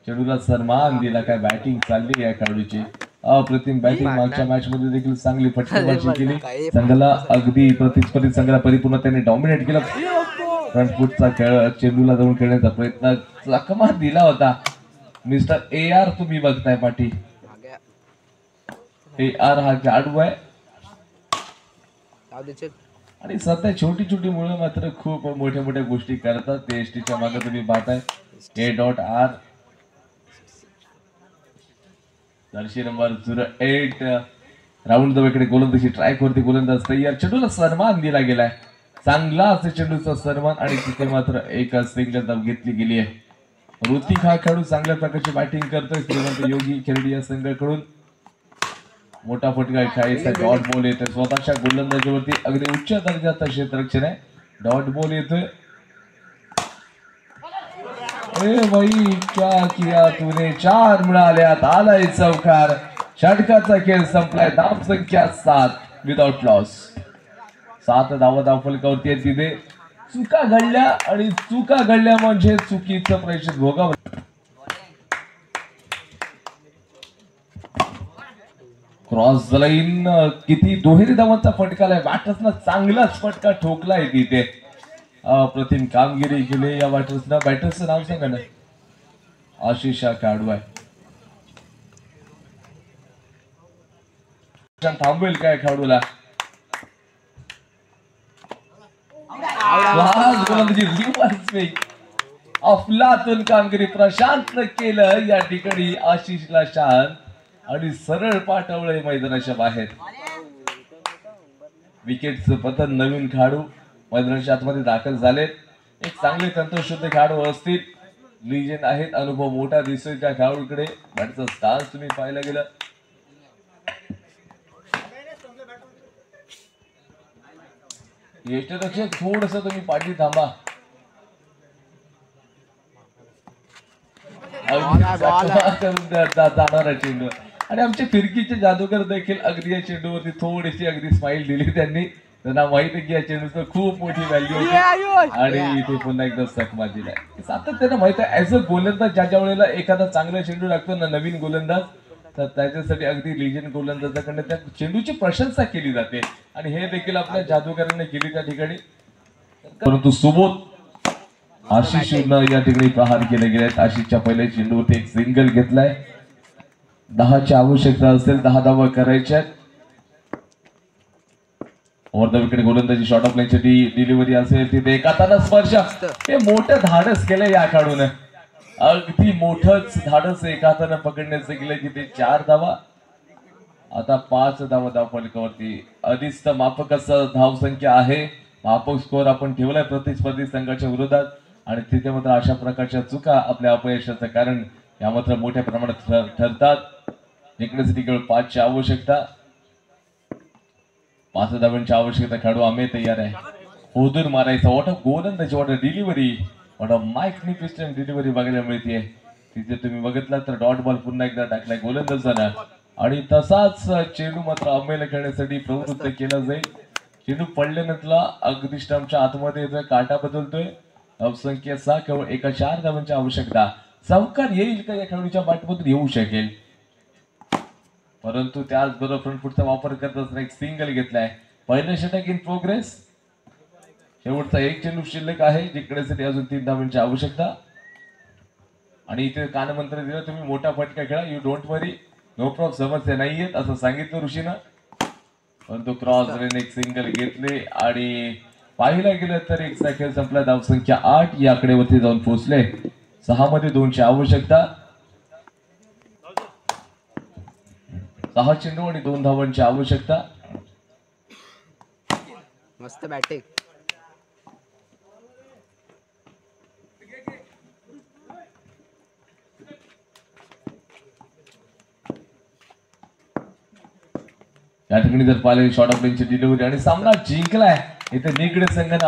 चेंडूला सन्मान दिला. काय बॅटिंग चालली या खेळाडूची, अप्रतिम बॅटिंग. मागच्या मॅच मध्ये देखील चांगली फटकेबाजी केली. संघाला अगदी प्रतिस्पर्धी संघाला परिपूर्ण त्याने डॉमिनेट केलं. फ्रंट फुटचा खेळ चेंडूला जाऊन खेळण्याचा प्रयत्न लकमा दिला होता. मिस्टर AR तुम्ही बघताय पाठी. AR हा खेळाडू आहे आणि सध्या छोटी छोटी मुलं मात्र खूप मोठ्या मोठ्या गोष्टी करतात. ते एसटीच्या मागे तुम्ही पाहताय A.R. Jersey number 08 round the wicket गोलंदाजी ट्राय करते. गोलंदाज तयार. चेंडूला सन्मान दिला गेलाय. चांगला असे चेंडूचा सन्मान आणि तिथे मात्र एक सिंगल धाव घेतली गेली आहे. ऋतिक हा खेळाडू चांगल्या प्रकारची बॅटिंग करतोय. श्रीमंत योगी खेळडी या संघाकडून मोठा फटका खेळायचा. डॉट बॉल येतोय. स्वतःच्या गोलंदाजीवरती अगदी उच्च दर्जाचं क्षेत्ररक्षण आहे. डॉट बॉल येतोय. ए भाई क्या किया तूने, 4 मिळाल्यात. आलाय चौकार. षटकाचा खेळ संपलाय. धाव संख्या 7 विदाउट लॉस. 7 धाव फलकावरती आहेत. तिथे चुका घडल्या आणि चुका घडल्या म्हणजे चुकीचं प्रेक्षक भोगावं. क्रॉस लाईन किती दुहेरी धावांचा फटका आहे. बॅटर्सना चांगलाच फटका ठोकलाय तिथे. अप्रतिम कामगिरी केली या बॅटर्सना. बॅटर्सचं नाव सांगा ना. आशिष हा खेळाडू आहे. थांबवेल काय खेळाडूला. अफलातून कामगिरी प्रशांत केलं या ठिकाणी. आशिषला शांत आणि सरळ पाठवलंय मैदानाच्या बाहेर. विकेटचं पतन. नवीन खेळाडू मैदानाच्या आतमध्ये दाखल झालेत. एक चांगले तंत्रशुद्ध खेळाडू असतील. लिजेंड आहेत. अनुभव मोठा दिसतोय त्या खेळाडूकडे. बॅटचा स्टान्स तुम्ही पाहायला गेलं. यष्टीरक्षक थोडस तुम्ही पाठी थांबा. जाणारा चेंडू आणि आमचे फिरकीचे जादूगर देखील अगदी या चेंडूवरती थोडीशी अगदी स्माइल दिली त्यांनी. त्यांना माहित आहे की या चेंडूचं खूप मोठी व्हॅल्यू होती आणि इथे पुन्हा एकदा चकमा दिलाय. सातत्यानं माहित आहे ऍज अ गोलंदाज ज्या वेळेला एखादा चांगला चेंडू लागतो ना नवीन गोलंदाज, तर त्याच्यासाठी अगदी लिजेंड गोलंदाजाकडनं त्या चेंडूची प्रशंसा केली जाते आणि हे देखील आपल्या जादूगारांनी केली त्या ठिकाणी. परंतु सुबोध आशिष या ठिकाणी प्रहार केले गेले. आशिषच्या पहिल्या चेंडूवरती एक सिंगल घेतलाय. 10ची आवश्यकता असेल. 10 धावा करायच्या. ओव्हर द विकेट गोलंदाजी शॉर्ट ऑफ लाईन साठी डिलिव्हरी असेल तिथे एकाताना स्पर्श. हे मोठं धाडस केलंय या खेळाडूने. अगदी मोठंच धाडस एका हाताने पकडण्याचं केलं. तिथे 4 धावा. आता 5 धाव फलकावरती. अधिस्त माफक असं धाव संख्या आहे. माफक स्कोर आपण ठेवलाय प्रतिस्पर्धी संघाच्या विरोधात आणि तिथे मात्र अशा प्रकारच्या चुका आपल्या अपयशाचं कारण या मात्र मोठ्या प्रमाणात ठरतात. जिंकण्यासाठी केवळ 5ची आवश्यकता. 5 धावांची आवश्यकता. खेळाडू आम्ही तयार आहे. होदून मारायचा. वॉट अ गोलंदाजी, what a delivery, what a magnificent delivery बघायला मिळते. तिथे तुम्ही बघितलं तर डॉट बॉल पुन्हा एकदा टाकलाय गोलंदाजानं आणि तसाच चेंडू मात्र अंबेला खेळण्यासाठी प्रवृत्त केला जाईल. चेंडू पडल्यानंतर अगदी स्टंपच्या आतमध्ये येतोय. काटा बदलतोय. धावसंख्या 6. केवळ एका 4 धावांची आवश्यकता. चौकार येईल का या खेळाडूच्या बॅटमधून? येऊ शकेल, परंतु त्याचबरोबर फ्रंट फुटचा वापर करत असताना एक सिंगल घेतलाय. पहिलं षटक इन प्रोग्रेस. शेवटचा एक चेंडू शिल्लक आहे. जिंकण्यासाठी अजून 3 धावांची आवश्यकता आणि इथे कानमंत्र दिलं तुम्ही मोठा फटका खेळा. You don't worry, no problem, समस्या नाहीयेत असं सांगितलं ऋषीनं. परंतु क्रॉस रेन एक सिंगल घेतले आणि पाहिला गेलं तर एक खेळ संपला. धावसंख्या 8 या आकडेवरती जाऊन पोहोचले. 6 मध्ये 2ची आवश्यकता. 6 चेंडू आणि 2 धावांची आवश्यकता. मस्त बॅटिंग. या ठिकाणी जर पाहिले शॉर्ट ऑफ रेंजची डिलिव्हरी आणि सामना जिंकलाय. इथे निगडे संघाने